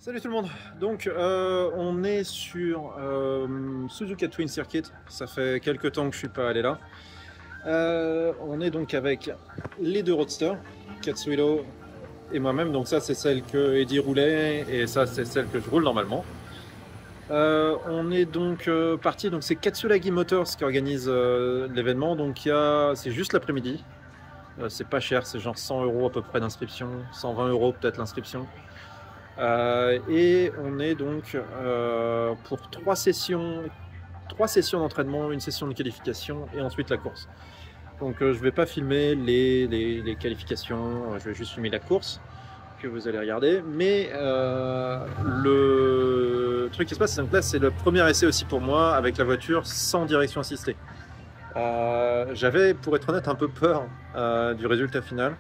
Salut tout le monde. Donc on est sur Suzuka Twin Circuit. Ça fait quelques temps que je suis pas allé là. On est donc avec les deux roadsters, Katsuhiro et moi-même. Donc ça c'est celle que Eddie roulait et ça c'est celle que je roule normalement. On est donc parti. Donc c'est Katsuragi Motors qui organise l'événement. Donc c'est juste l'après-midi. C'est pas cher, c'est genre 100 € à peu près d'inscription, 120 € peut-être l'inscription. Et on est donc pour trois sessions d'entraînement, une session de qualification et ensuite la course. Donc je vais pas filmer les qualifications, je vais juste filmer la course que vous allez regarder. Mais le truc qui se passe, c'est que là c'est le premier essai aussi pour moi avec la voiture sans direction assistée. J'avais, pour être honnête, un peu peur du résultat final.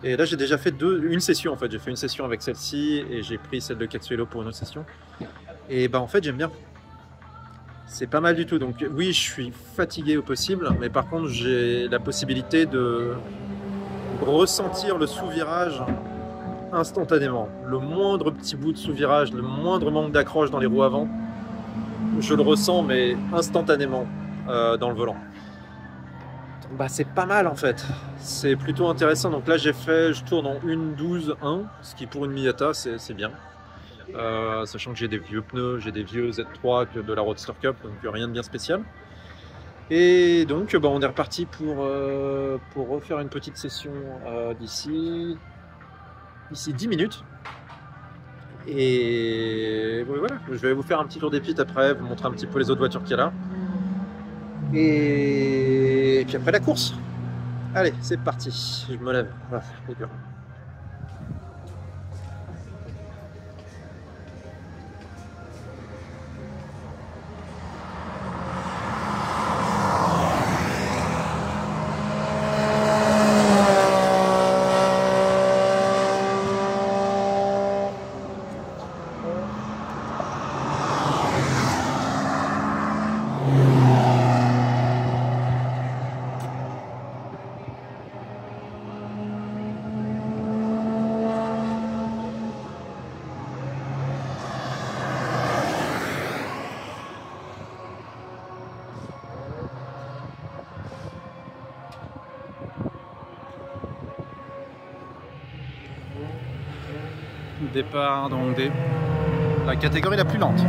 Et là j'ai déjà fait une session en fait, j'ai fait une session avec celle-ci et j'ai pris celle de Katsuhiro pour une autre session. Et bah en fait j'aime bien. C'est pas mal du tout, donc oui je suis fatigué au possible, mais par contre j'ai la possibilité de ressentir le sous-virage instantanément. Le moindre petit bout de sous-virage, le moindre manque d'accroche dans les roues avant, je le ressens mais instantanément dans le volant. Bah c'est pas mal en fait, c'est plutôt intéressant. Donc là je tourne en 1.12.1, ce qui pour une Miata c'est bien. Sachant que j'ai des vieux pneus, j'ai des vieux Z3 de la Roadster Cup, donc rien de bien spécial. Et donc bah, on est reparti pour refaire une petite session d'ici 10 minutes. Et voilà, je vais vous faire un petit tour des pits après, vous montrer un petit peu les autres voitures qu'il y a là. Et puis après la course. Allez, c'est parti. Je me lève. Ah, c'est dur. Départ donc la catégorie la plus lente.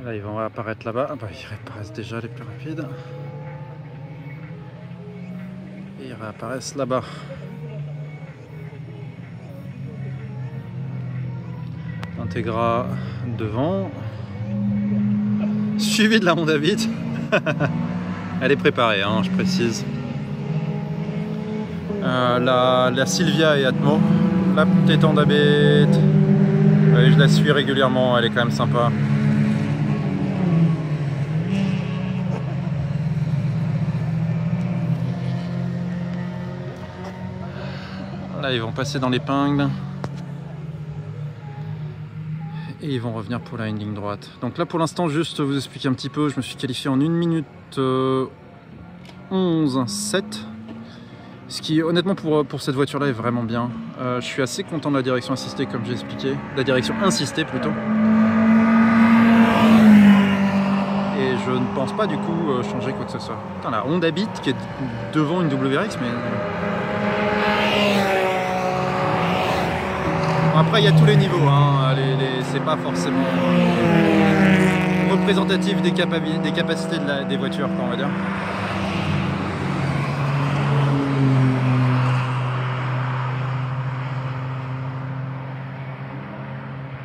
Là ils vont réapparaître là-bas. Ah bah, ils réapparaissent déjà les plus rapides. Et ils réapparaissent là-bas. Integra devant. Suivi de la Honda Beat. Elle est préparée, hein, je précise. La Silvia et Atmo. La petite Honda Beat. Je la suis régulièrement, elle est quand même sympa. Là ils vont passer dans l'épingle et ils vont revenir pour la ligne droite. Donc là pour l'instant juste vous expliquer un petit peu, je me suis qualifié en 1 minute 11.7, ce qui honnêtement pour cette voiture là est vraiment bien. Je suis assez content de la direction assistée comme j'ai expliqué, la direction insistée plutôt. Et je ne pense pas du coup changer quoi que ce soit. Putain, la Honda Beat qui est devant une WRX mais... Après il y a tous les niveaux, hein. C'est pas forcément représentatif des capacités des voitures, on va dire.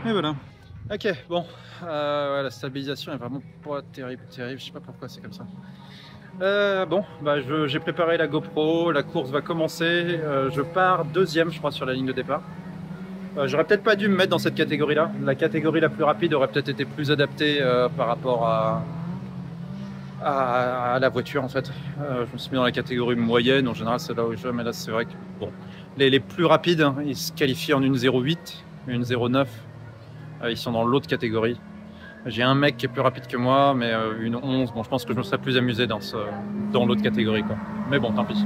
Et voilà. Ok, bon, ouais, la stabilisation est vraiment pas terrible, je sais pas pourquoi c'est comme ça. Bon, bah j'ai préparé la GoPro, la course va commencer, je pars deuxième je crois sur la ligne de départ. J'aurais peut-être pas dû me mettre dans cette catégorie-là. La catégorie la plus rapide aurait peut-être été plus adaptée par rapport à la voiture en fait. Je me suis mis dans la catégorie moyenne, en général c'est là où je vais, mais là c'est vrai que bon, les plus rapides, hein, ils se qualifient en 1,08, 1,09, ils sont dans l'autre catégorie. J'ai un mec qui est plus rapide que moi, mais une 11, bon je pense que je me serais plus amusé dans l'autre catégorie quoi. Mais bon, tant pis.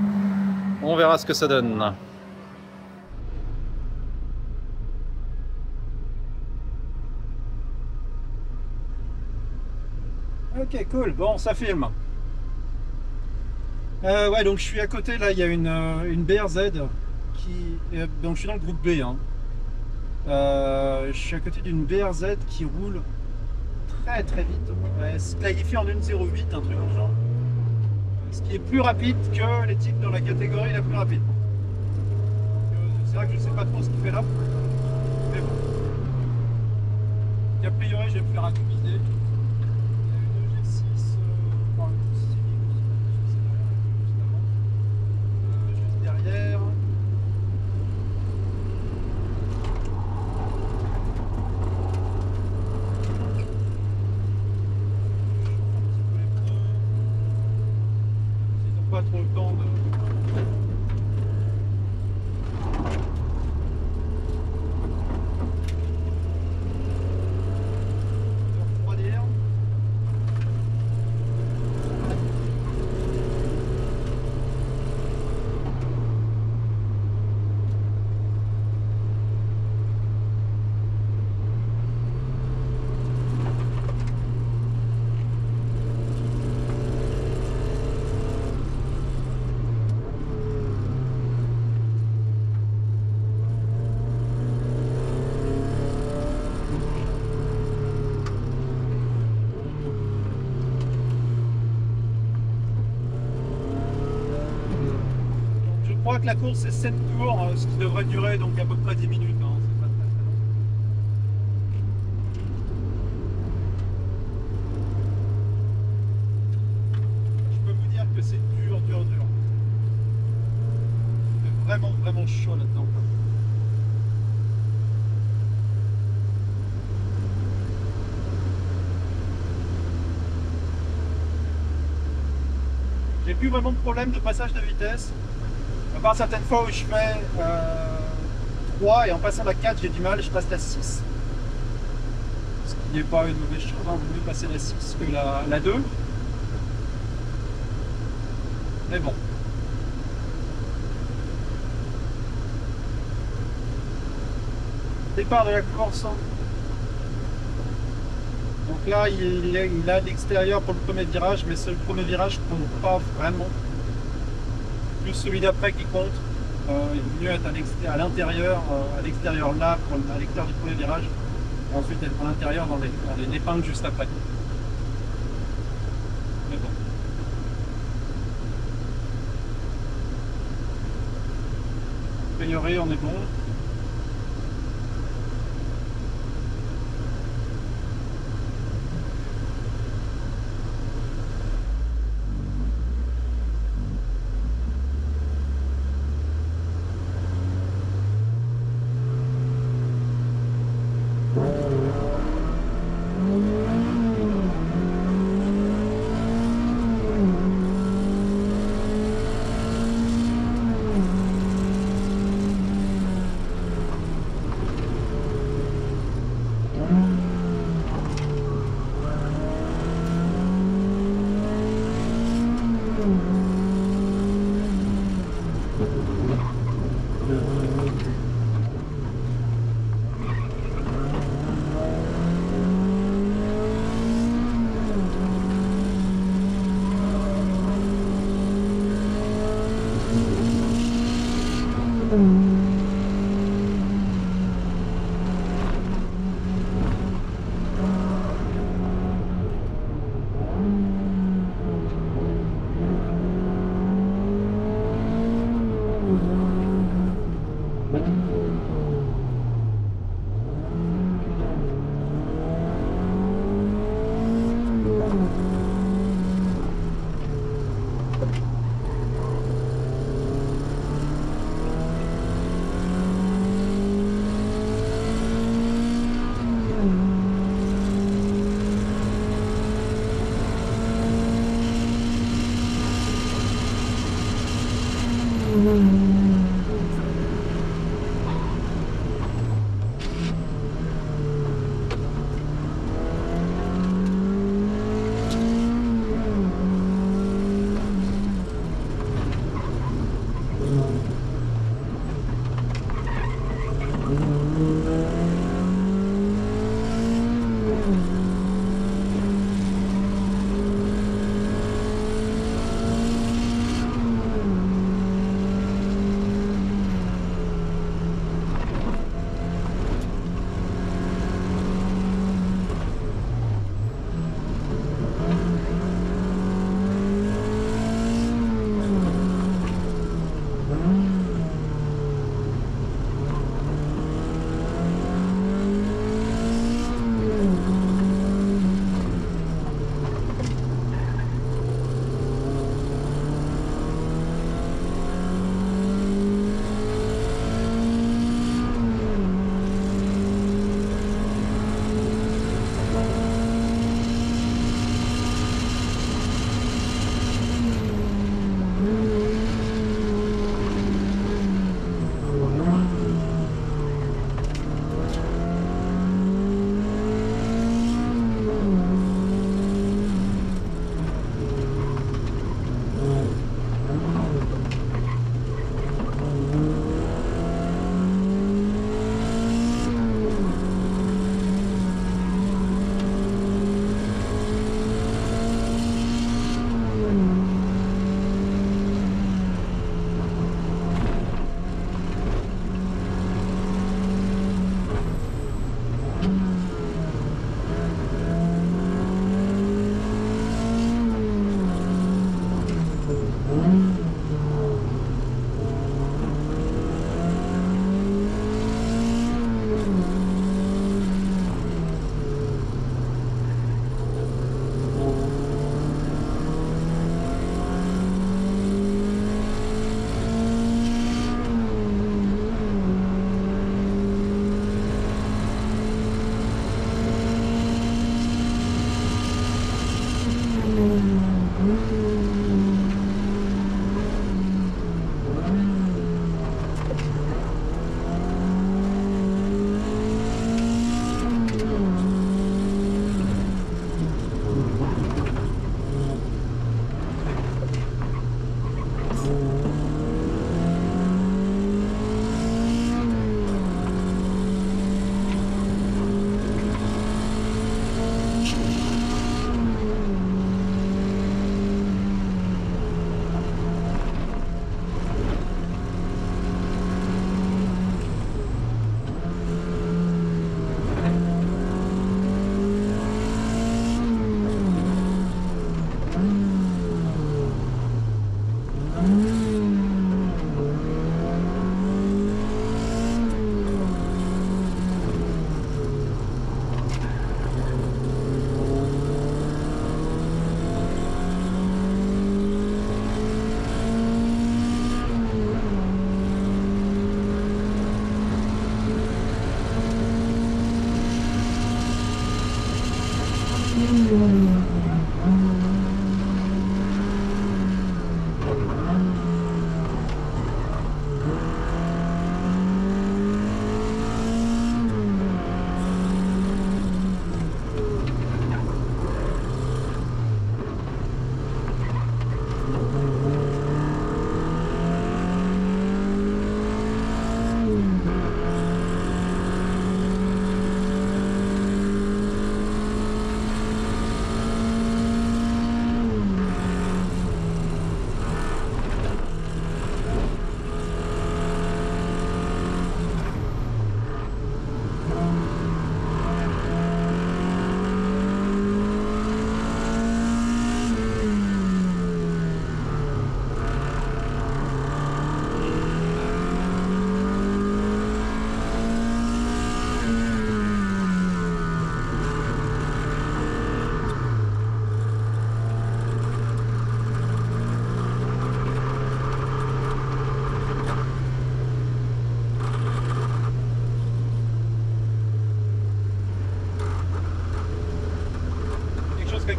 On verra ce que ça donne. Ok, cool, bon, ça filme. Ouais, donc je suis à côté, là, il y a une BRZ qui... donc je suis dans le groupe B, hein. Je suis à côté d'une BRZ qui roule très très vite. Elle se qualifie en 1,08, un truc dans le genre. Ce qui est plus rapide que les types dans la catégorie la plus rapide. C'est vrai que je sais pas trop ce qu'il fait là. Mais bon. Et a priori, je vais me faire atomiser. Il y a une G6, enfin une Civic, je sais pas, juste avant. Juste derrière. Pas trop le temps de refroidir. Je crois que la course c'est 7 tours, ce qui devrait durer donc à peu près 10 minutes. Hein. C'est pas très très long. Je peux vous dire que c'est dur, dur, dur. C'est vraiment, vraiment chaud là-dedans. J'ai plus vraiment de problème de passage de vitesse. À part certaines fois où je fais 3 et en passant la 4 j'ai du mal, je passe la 6. Ce qui n'est pas une mauvaise chose, hein. Vaut mieux passer la 6 que la 2. Mais bon. Départ de la course. Donc là il a l'extérieur pour le premier virage, mais ce premier virage ne compte pas vraiment. Plus celui d'après qui compte. Il vaut mieux être à l'intérieur, à l'extérieur là, à l'extérieur du premier virage, et ensuite être à l'intérieur dans les épingles juste après. Mais bon. A priori, on est bon.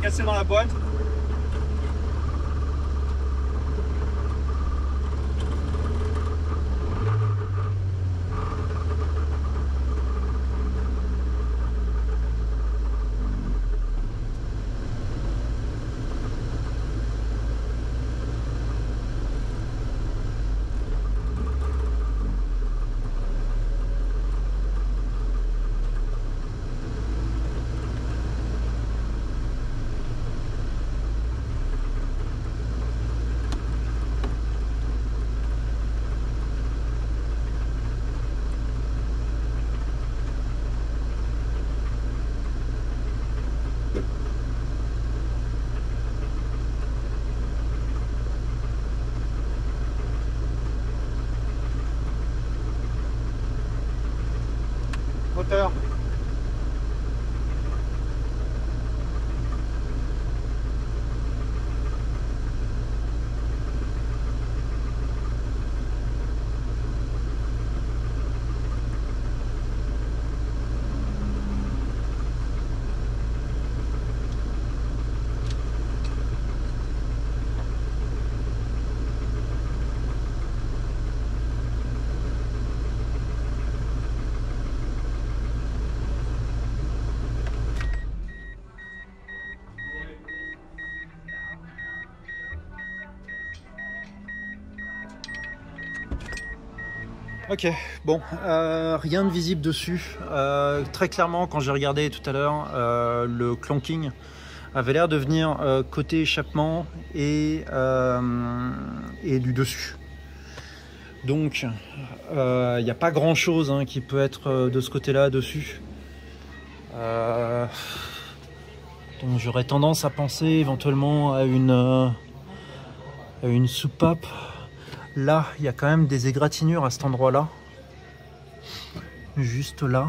Cassé dans la boîte. moteur. Ok, bon, rien de visible dessus. Très clairement, quand j'ai regardé tout à l'heure, le clanking avait l'air de venir côté échappement et du dessus. Donc, il n'y a pas grand chose qui peut être de ce côté-là dessus. Donc j'aurais tendance à penser éventuellement à une soupape. Là, il y a quand même des égratignures à cet endroit-là. Juste là.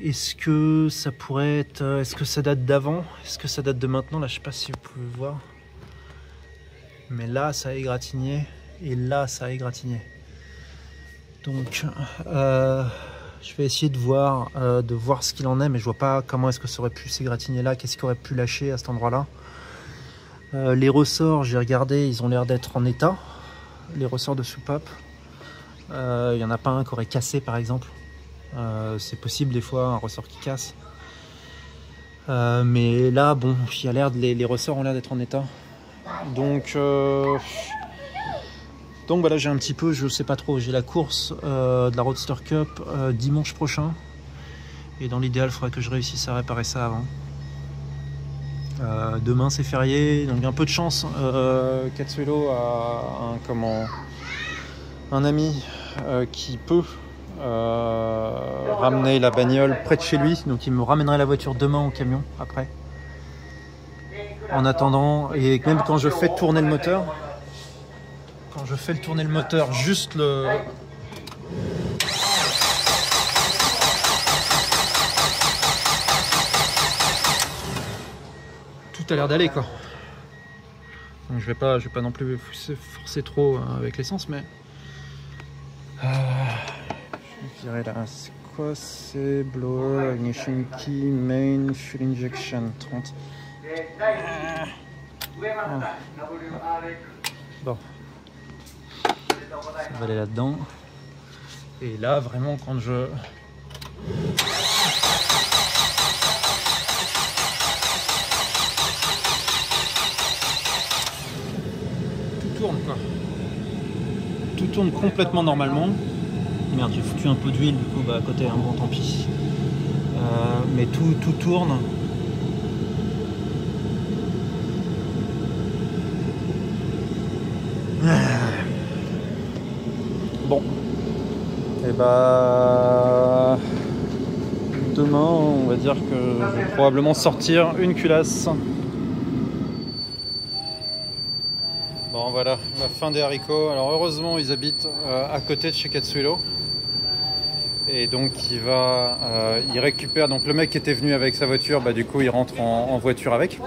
Est-ce que ça pourrait être... Est-ce que ça date d'avant? Est-ce que ça date de maintenant? Là, je sais pas si vous pouvez voir. Mais là, ça a égratigné. Et là, ça a égratigné. Donc, je vais essayer de voir ce qu'il en est. Mais je vois pas comment est-ce que ça aurait pu s'égratigner là. Qu'est-ce qui aurait pu lâcher à cet endroit-là? Les ressorts, j'ai regardé, ils ont l'air d'être en état. Les ressorts de soupape. Il n'y en a pas un qui aurait cassé par exemple. C'est possible des fois un ressort qui casse. Mais là, bon, il y a l'air les ressorts ont l'air d'être en état. Donc voilà, j'ai un petit peu, je sais pas trop, j'ai la course de la Roadster Cup dimanche prochain. Et dans l'idéal, il faudrait que je réussisse à réparer ça avant. Demain c'est férié, donc un peu de chance. Katsuhiro a un ami qui peut ramener la bagnole près de chez lui, donc il me ramènerait la voiture demain au camion après. En attendant, et même quand je fais tourner le moteur, juste le... Tout a l'air d'aller quoi. Donc je vais pas non plus forcer trop avec l'essence, mais je dirais là, c'est quoi? C'est blower, ignition key, main, fuel injection 30. Bon, ça va aller là-dedans. Et là vraiment quand je... Quoi. Tout tourne complètement normalement. Merde, j'ai foutu un peu d'huile du coup à côté, bon tant pis. Mais tout tourne. Bon. Et bah demain on va dire que je vais probablement sortir une culasse. Bon voilà, la fin des haricots. Alors heureusement ils habitent à côté de chez Katsuhiro. Et donc il récupère, donc le mec qui était venu avec sa voiture, bah du coup il rentre en voiture avec.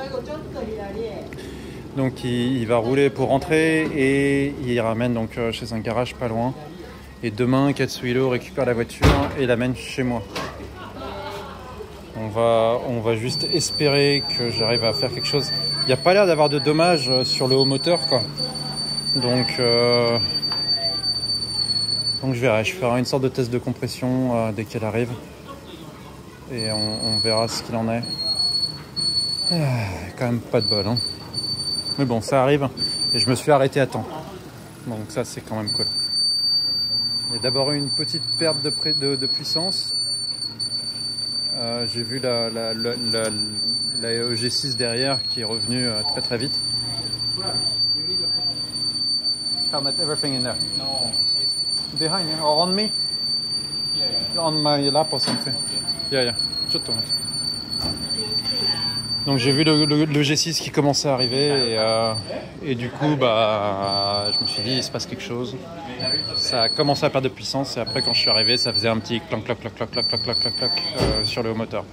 Donc il va rouler pour rentrer et il ramène donc chez un garage pas loin. Et demain Katsuhiro récupère la voiture et l'amène chez moi. On va juste espérer que j'arrive à faire quelque chose. Il n'y a pas l'air d'avoir de dommages sur le haut moteur quoi. Donc je verrai, je ferai une sorte de test de compression dès qu'elle arrive. Et on verra ce qu'il en est. Quand même pas de bol hein. Mais bon ça arrive et je me suis arrêté à temps. Donc ça c'est quand même cool. Il y a d'abord eu une petite perte de puissance. J'ai vu la EG6 derrière qui est revenue très très vite. Helmet, everything in there. No, it's Behind you or on me? yeah. On my lap or something. Okay. Yeah. ちょっと待って。Donc j'ai vu le G6 qui commençait à arriver et du coup bah, je me suis dit il se passe quelque chose. Ça a commencé à perdre de puissance et après quand je suis arrivé ça faisait un petit clank clank clank clank clank clank clank clank sur le haut moteur.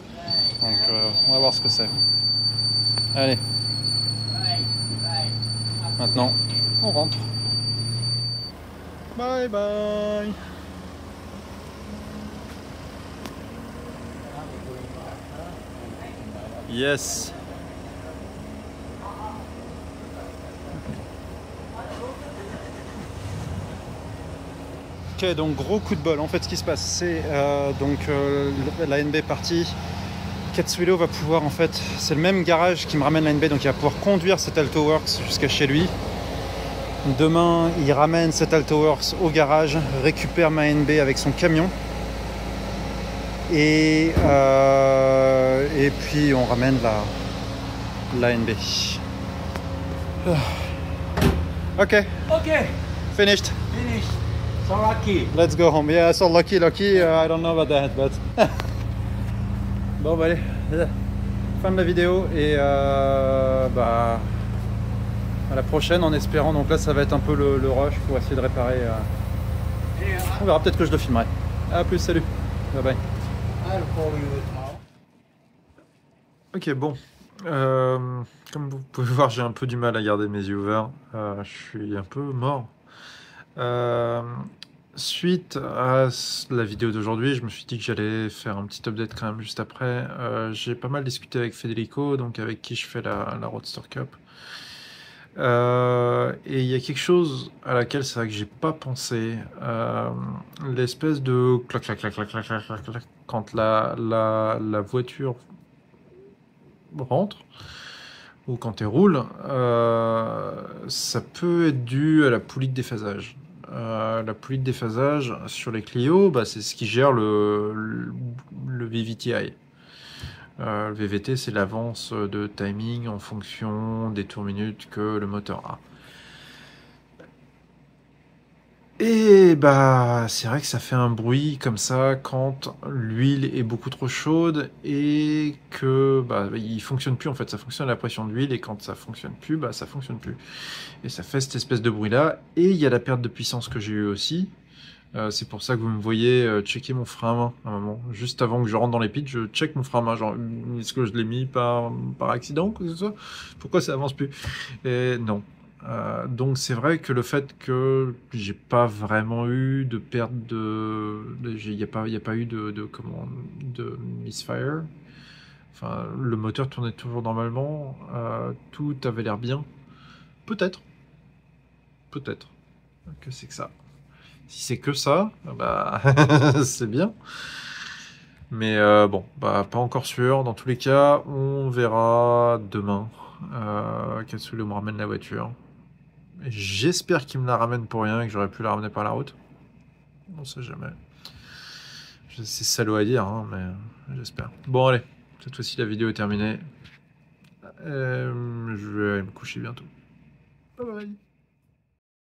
Donc on va voir ce que c'est. Allez. Maintenant on rentre. Bye bye. Yes. Ok, donc gros coup de bol. En fait, ce qui se passe, c'est la NB partie. Katsuhiro va pouvoir, en fait, c'est le même garage qui me ramène la NB, donc il va pouvoir conduire cet AltoWorks jusqu'à chez lui. Demain, il ramène cet AltoWorks au garage, récupère ma NB avec son camion. Et puis on ramène la NB. Ok. Finished. So lucky. Let's go home. Yeah, so lucky. I don't know about that, but bon, bah allez, fin de la vidéo et bah à la prochaine en espérant. Donc là, ça va être un peu le rush pour essayer de réparer. On verra, peut-être que je le filmerai. À plus, salut. Bye bye. Ok, bon. Comme vous pouvez voir, j'ai un peu du mal à garder mes yeux ouverts. Je suis un peu mort. Suite à la vidéo d'aujourd'hui, je me suis dit que j'allais faire un petit update quand même juste après. J'ai pas mal discuté avec Federico, donc avec qui je fais la Roadster Cup. Et il y a quelque chose à laquelle c'est vrai que j'ai pas pensé. L'espèce de clac clac clac clac clac clac clac clac quand la voiture rentre ou quand elle roule, ça peut être dû à la poulie de déphasage. La poulie de déphasage sur les Clio, bah, c'est ce qui gère le VVTi. Le VVT, c'est l'avance de timing en fonction des tours minutes que le moteur a. Et bah, c'est vrai que ça fait un bruit comme ça quand l'huile est beaucoup trop chaude et que bah, il fonctionne plus en fait. Ça fonctionne à la pression de l'huile et quand ça fonctionne plus, bah ça fonctionne plus. Et ça fait cette espèce de bruit là. Et il y a la perte de puissance que j'ai eu aussi. C'est pour ça que vous me voyez checker mon frein à main à un moment. Juste avant que je rentre dans les pits, je check mon frein à main. Genre, est-ce que je l'ai mis par accident ou quoi que ce soit? Pourquoi ça avance plus? Et non. Donc c'est vrai que le fait que j'ai pas vraiment eu de perte il n'y a pas eu de misfire. Enfin, le moteur tournait toujours normalement. Tout avait l'air bien. Peut-être que c'est que ça. Si c'est que ça, bah c'est bien. Mais bon, bah pas encore sûr. Dans tous les cas, on verra demain. Katsuhiro me ramène la voiture. J'espère qu'il me la ramène pour rien et que j'aurais pu la ramener par la route. On sait jamais. C'est salaud à dire, hein, mais j'espère. Bon, allez. Cette fois-ci, la vidéo est terminée. Je vais aller me coucher bientôt. Bye bye.